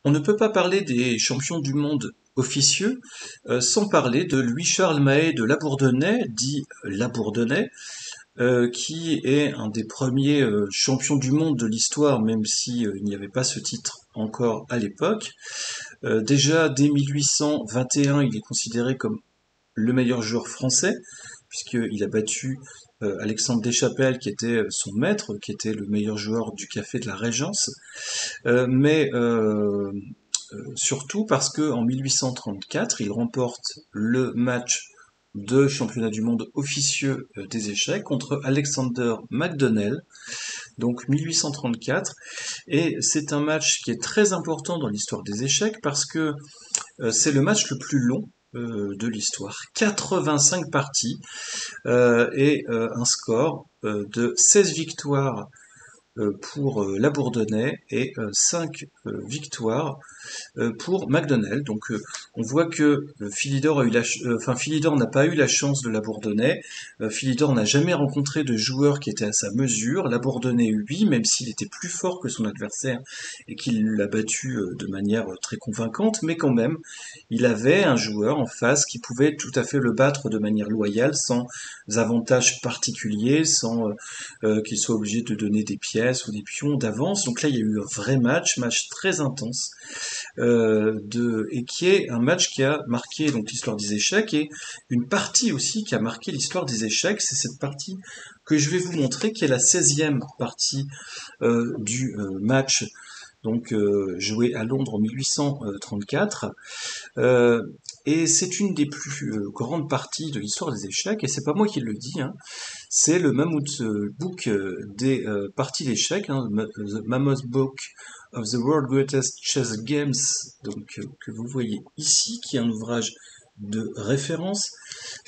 On ne peut pas parler des champions du monde officieux sans parler de Louis-Charles Mahé de Labourdonnais, dit Labourdonnais, qui est un des premiers champions du monde de l'histoire, même si il n'y avait pas ce titre encore à l'époque. Déjà dès 1821, il est considéré comme le meilleur joueur français, puisqu'il a battu Alexandre Deschapelles, qui était son maître, qui était le meilleur joueur du café de la Régence. Mais surtout parce que en 1834, il remporte le match de championnat du monde officieux des échecs contre Alexander McDonnell, donc 1834. Et c'est un match qui est très important dans l'histoire des échecs parce que c'est le match le plus long de l'histoire. 85 parties et un score de 16 victoires pour Labourdonnais et 5 victoires pour McDonnell. Donc on voit que Philidor a eu Philidor n'a pas eu la chance de Labourdonnais. Philidor n'a jamais rencontré de joueur qui était à sa mesure. Labourdonnais oui, même s'il était plus fort que son adversaire et qu'il l'a battu de manière très convaincante, mais quand même, il avait un joueur en face qui pouvait tout à fait le battre de manière loyale, sans avantages particuliers, sans qu'il soit obligé de donner des pièces ou des pions d'avance. Donc là, il y a eu un vrai match très intense et qui est un match qui a marqué donc l'histoire des échecs et une partie aussi qui a marqué l'histoire des échecs, c'est cette partie que je vais vous montrer qui est la 16e partie du match donc joué à Londres en 1834. Euh, et c'est une des plus grandes parties de l'histoire des échecs, et c'est pas moi qui le dis, hein, c'est le Mammoth Book des parties d'échecs, hein, The Mammoth Book of the World Greatest Chess Games, donc que vous voyez ici, qui est un ouvrage de référence,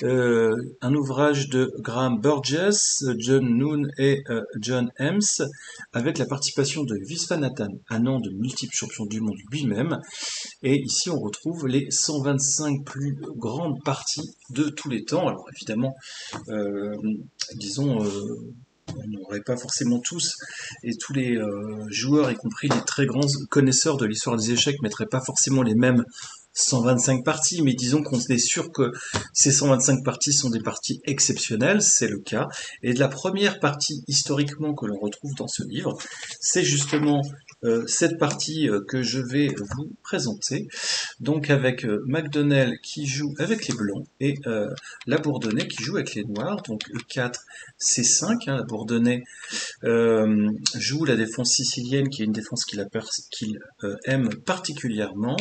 un ouvrage de Graham Burgess, John Noon et John Hems, avec la participation de Viswanathan Anand, de multiples champions du monde lui-même. Et ici, on retrouve les 125 plus grandes parties de tous les temps. Alors évidemment, euh, disons, on n'aurait pas forcément tous, et tous les joueurs, y compris les très grands connaisseurs de l'histoire des échecs, mettraient pas forcément les mêmes 125 parties, mais disons qu'on est sûr que ces 125 parties sont des parties exceptionnelles, c'est le cas. Et de la première partie historiquement que l'on retrouve dans ce livre, c'est justement cette partie que je vais vous présenter, donc avec McDonnell qui joue avec les blancs et Labourdonnais qui joue avec les noirs, donc E4, C5, hein, Labourdonnais joue la défense sicilienne qui est une défense qu'il aime particulièrement.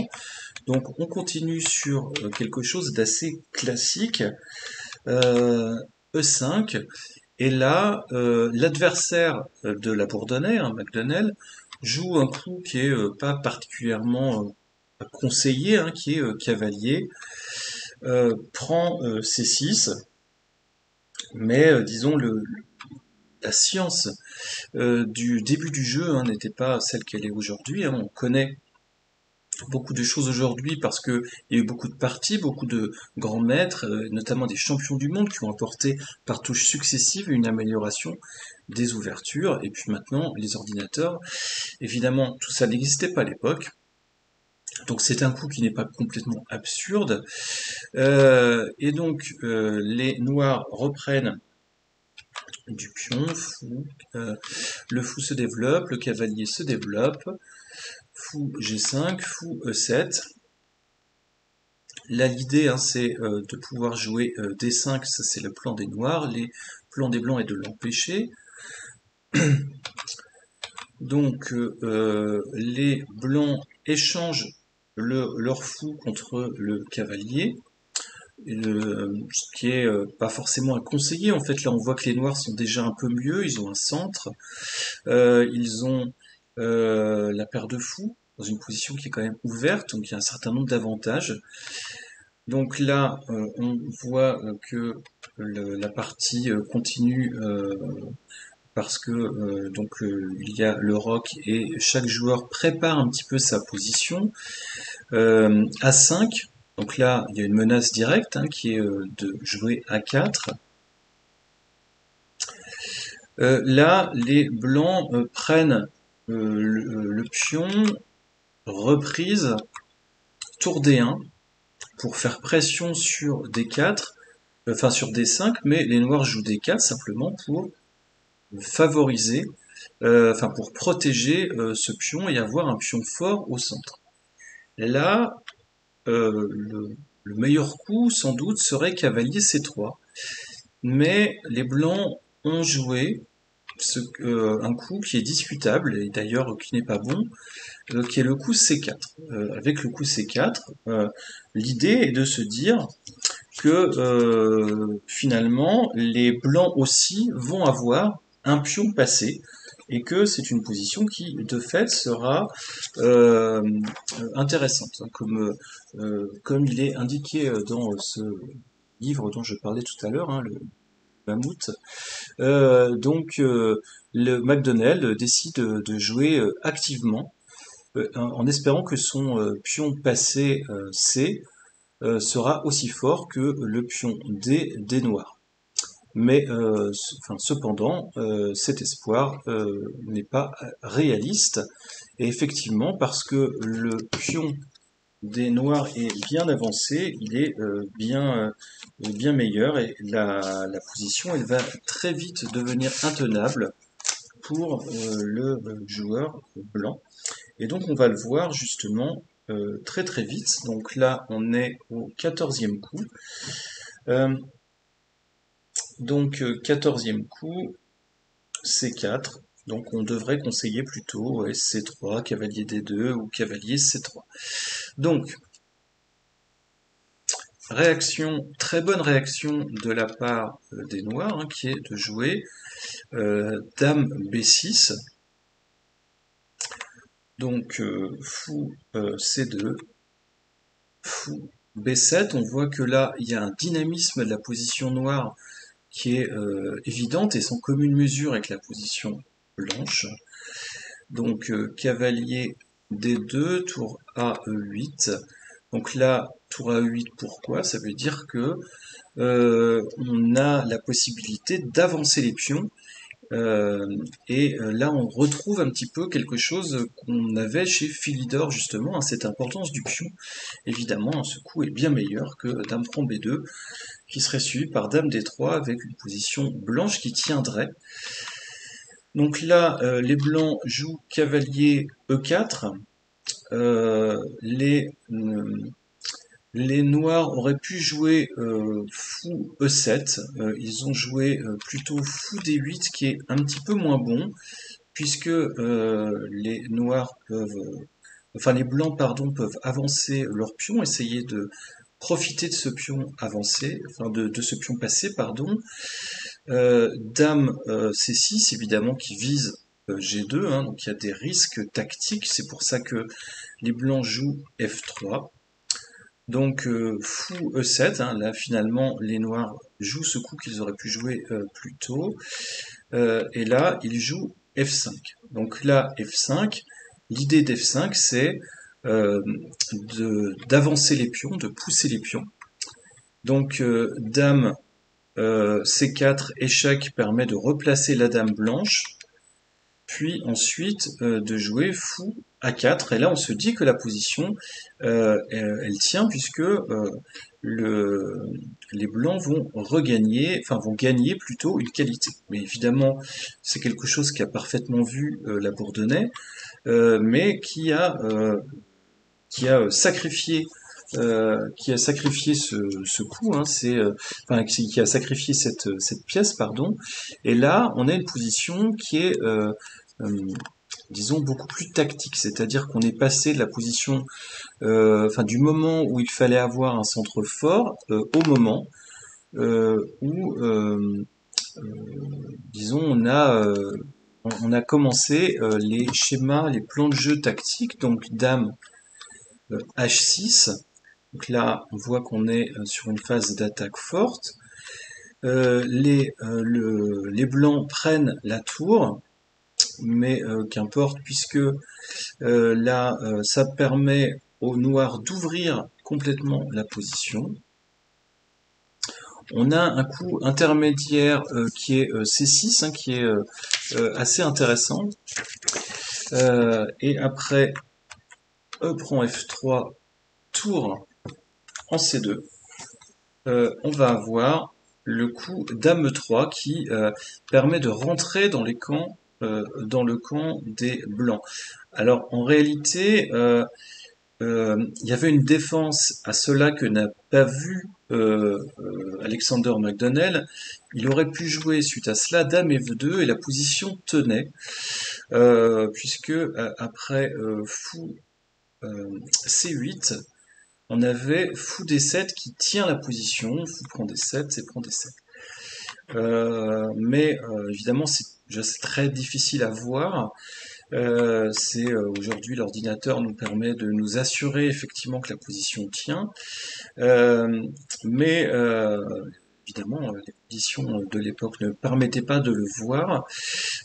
Donc on continue sur quelque chose d'assez classique, E5, et là l'adversaire de Labourdonnais, hein, McDonnell, joue un coup qui est pas particulièrement conseillé, hein, qui est cavalier, prend C6, mais disons la science du début du jeu hein, n'était pas celle qu'elle est aujourd'hui. Hein. On connaît beaucoup de choses aujourd'hui parce que il y a eu beaucoup de parties, beaucoup de grands maîtres, notamment des champions du monde qui ont apporté par touches successives une amélioration des ouvertures. Et puis maintenant, les ordinateurs, évidemment, tout ça n'existait pas à l'époque. Donc c'est un coup qui n'est pas complètement absurde. Et donc les noirs reprennent du pion, fou, le fou se développe, le cavalier se développe, fou G5, fou E7. Là l'idée hein, c'est de pouvoir jouer D5, ça c'est le plan des noirs, les plans des blancs est de l'empêcher. Donc les blancs échangent leur fou contre le cavalier. Ce qui est pas forcément à conseiller. En fait, là, on voit que les noirs sont déjà un peu mieux. Ils ont un centre. Ils ont la paire de fous dans une position qui est quand même ouverte. Donc, il y a un certain nombre d'avantages. Donc là, on voit que la partie continue parce que il y a le roc et chaque joueur prépare un petit peu sa position. A5, donc là il y a une menace directe hein, qui est de jouer A4. Là les blancs prennent le pion reprise, tour D1, pour faire pression sur D4, enfin sur D5, mais les noirs jouent D4 simplement pour favoriser, enfin pour protéger ce pion et avoir un pion fort au centre. Là, le meilleur coup, sans doute, serait cavalier C3, mais les blancs ont joué un coup qui est discutable, et d'ailleurs qui n'est pas bon, qui est le coup C4. Avec le coup C4, l'idée est de se dire que finalement, les blancs aussi vont avoir un pion passé, et que c'est une position qui, de fait, sera euh, intéressante, comme il est indiqué dans ce livre dont je parlais tout à l'heure, hein, le Mammouth. Le McDonnell décide de jouer activement, en espérant que son pion passé C sera aussi fort que le pion D des noirs. Mais cependant, cet espoir n'est pas réaliste. Et effectivement, parce que le pion des noirs est bien avancé, il est bien meilleur et la position elle va très vite devenir intenable pour le joueur blanc. Et donc on va le voir justement très très vite. Donc là on est au 14e coup. Euh, 14e coup, C4. Donc on devrait conseiller plutôt ouais, C3, cavalier D2 ou cavalier C3. Donc, réaction, très bonne réaction de la part des noirs, hein, qui est de jouer Dame B6. Donc fou C2, fou B7. On voit que là, il y a un dynamisme de la position noire qui est évidente et sans commune mesure avec la position blanche. Donc cavalier D2, tour A E8. Donc là, tour A8, pourquoi? Ça veut dire que on a la possibilité d'avancer les pions. Là, on retrouve un petit peu quelque chose qu'on avait chez Philidor, justement, hein, cette importance du pion. Évidemment, hein, ce coup est bien meilleur que Dame prend B2, qui serait suivi par Dame D3 avec une position blanche qui tiendrait. Donc là, les blancs jouent cavalier E4. Les noirs auraient pu jouer fou E7. Ils ont joué plutôt fou D8, qui est un petit peu moins bon, puisque les noirs enfin les blancs, pardon, peuvent avancer leur pion, essayer de profiter de ce pion avancé, enfin de ce pion passé, pardon. Dame C6, évidemment, qui vise G2, hein, donc il y a des risques tactiques, c'est pour ça que les blancs jouent F3. Donc fou E7, hein, là finalement les noirs jouent ce coup qu'ils auraient pu jouer plus tôt, et là ils jouent F5. Donc là F5, l'idée d'F5 c'est d'avancer les pions, de pousser les pions. Donc Dame C4, échec permet de replacer la dame blanche, puis ensuite de jouer fou A4, et là on se dit que la position elle tient puisque les blancs vont regagner, enfin vont gagner plutôt une qualité. Mais évidemment c'est quelque chose qu'a parfaitement vu la Bourdonnais, mais qui a sacrifié ce coup, hein, enfin qui a sacrifié cette pièce, pardon. Et là, on a une position qui est, disons, beaucoup plus tactique, c'est-à-dire qu'on est passé de la position, enfin du moment où il fallait avoir un centre fort, au moment où, disons, on a commencé les schémas, les plans de jeu tactiques, donc dame H6. Donc là, on voit qu'on est sur une phase d'attaque forte. Les blancs prennent la tour, mais qu'importe, puisque là, ça permet aux noirs d'ouvrir complètement la position. On a un coup intermédiaire qui est C6, hein, qui est assez intéressant. Et après, E prend F3, tour en C2, on va avoir le coup Dame E3 qui permet de rentrer dans les camps, dans le camp des blancs. Alors en réalité, il y avait une défense à cela que n'a pas vu Alexander McDonnell. Il aurait pu jouer suite à cela Dame F2 et la position tenait, puisque après Fou C8, on avait Fou D7 qui tient la position, Fou prend D7, C prend D7. Mais évidemment, c'est très difficile à voir. Aujourd'hui l'ordinateur nous permet de nous assurer effectivement que la position tient, mais évidemment les conditions de l'époque ne permettaient pas de le voir,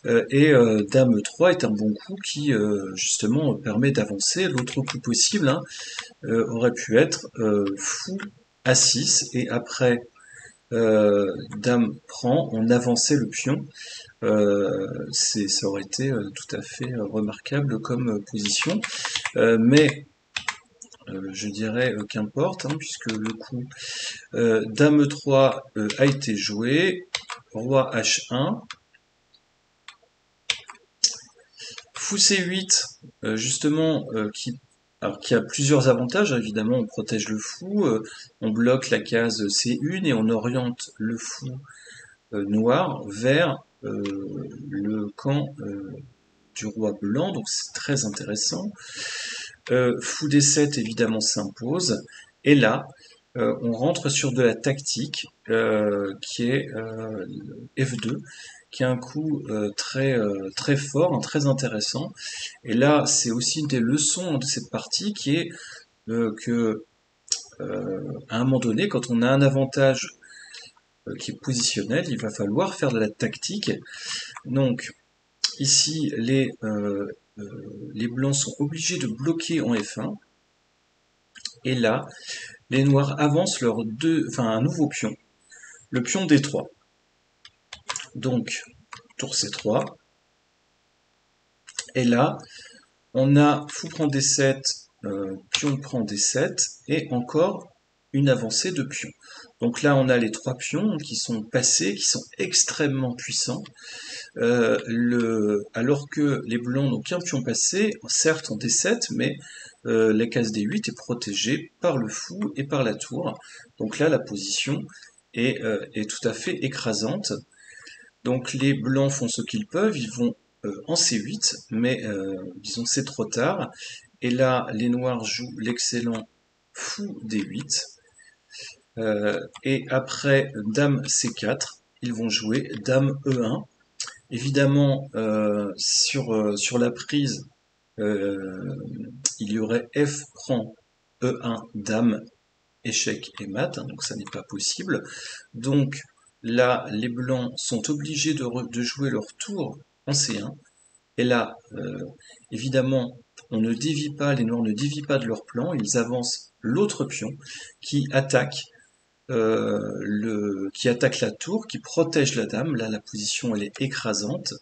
et Dame 3 est un bon coup qui justement permet d'avancer. L'autre coup possible aurait pu être Fou A6 et après Dame prend, on avançait le pion. Ça aurait été tout à fait remarquable comme position, mais je dirais qu'importe, puisque le coup Dame 3 a été joué, Roi H1, Fou C8, justement, qui a plusieurs avantages, évidemment, on protège le fou, on bloque la case C1 et on oriente le fou noir vers le camp du roi blanc, donc c'est très intéressant. Fou D7 évidemment s'impose, et là on rentre sur de la tactique qui est F2, qui est un coup très fort, très intéressant. Et là c'est aussi une des leçons de cette partie qui est que à un moment donné, quand on a un avantage qui est positionnel, il va falloir faire de la tactique. Donc ici, les blancs sont obligés de bloquer en F1. Et là, les noirs avancent un nouveau pion, le pion D3. Donc, tour C3. Et là, on a fou prend D7, pion prend D7, et encore une avancée de pion. Donc là, on a les trois pions qui sont passés, qui sont extrêmement puissants. Alors que les blancs n'ont qu'un pion passé, certes en D7, mais la case D8 est protégée par le fou et par la tour. Donc là, la position est tout à fait écrasante. Donc les blancs font ce qu'ils peuvent, ils vont en C8, mais disons c'est trop tard. Et là, les noirs jouent l'excellent fou D8. Et après Dame C4, ils vont jouer Dame E1. Évidemment, sur la prise, il y aurait F prend E1 Dame, échec et mat, donc ça n'est pas possible. Donc là, les blancs sont obligés de jouer leur tour en C1. Et là, évidemment, on ne dévie pas, les noirs ne dévient pas de leur plan, ils avancent l'autre pion qui attaque la tour, qui protège la dame. Là, la position elle est écrasante.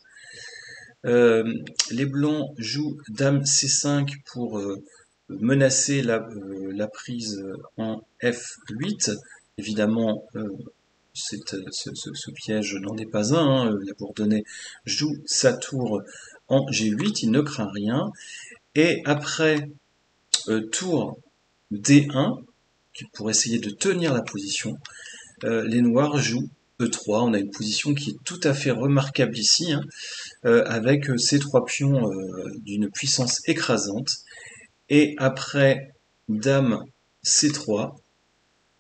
Les blancs jouent Dame C5 pour menacer la prise en F8. Évidemment, ce piège n'en est pas un. La Bourdonnais joue sa tour en G8, il ne craint rien. Et après tour D1, pour essayer de tenir la position, les noirs jouent E3. On a une position qui est tout à fait remarquable ici, avec ces trois pions d'une puissance écrasante. Et après Dame C3,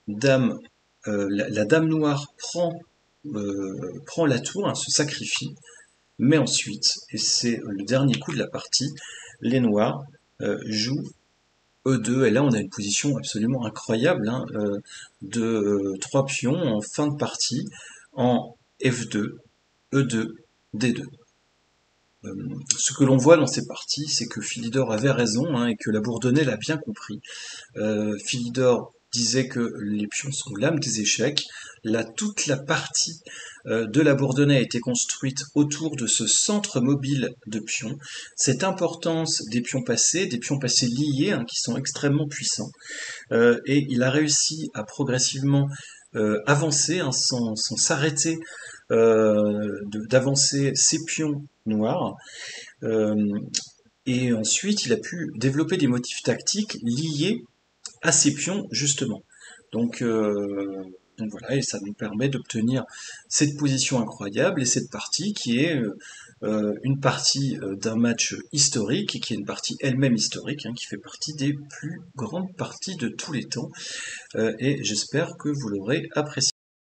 Dame, la Dame noire prend la tour, se sacrifie, mais ensuite, et c'est le dernier coup de la partie, les noirs jouent E2, et là on a une position absolument incroyable de trois pions en fin de partie, en F2, E2, D2. Ce que l'on voit dans ces parties, c'est que Philidor avait raison et que la Bourdonnais l'a bien compris. Philidor disait que les pions sont l'âme des échecs. Là, toute la partie de la Bourdonnais a été construite autour de ce centre mobile de pions. Cette importance des pions passés liés, hein, qui sont extrêmement puissants. Et il a réussi à progressivement avancer, hein, sans s'arrêter d'avancer ses pions noirs. Euh, et ensuite, il a pu développer des motifs tactiques liés à ces pions, justement. Donc, euh, donc voilà, et ça nous permet d'obtenir cette position incroyable et cette partie qui est une partie d'un match historique et qui est une partie elle-même historique, hein, qui fait partie des plus grandes parties de tous les temps. Et j'espère que vous l'aurez apprécié.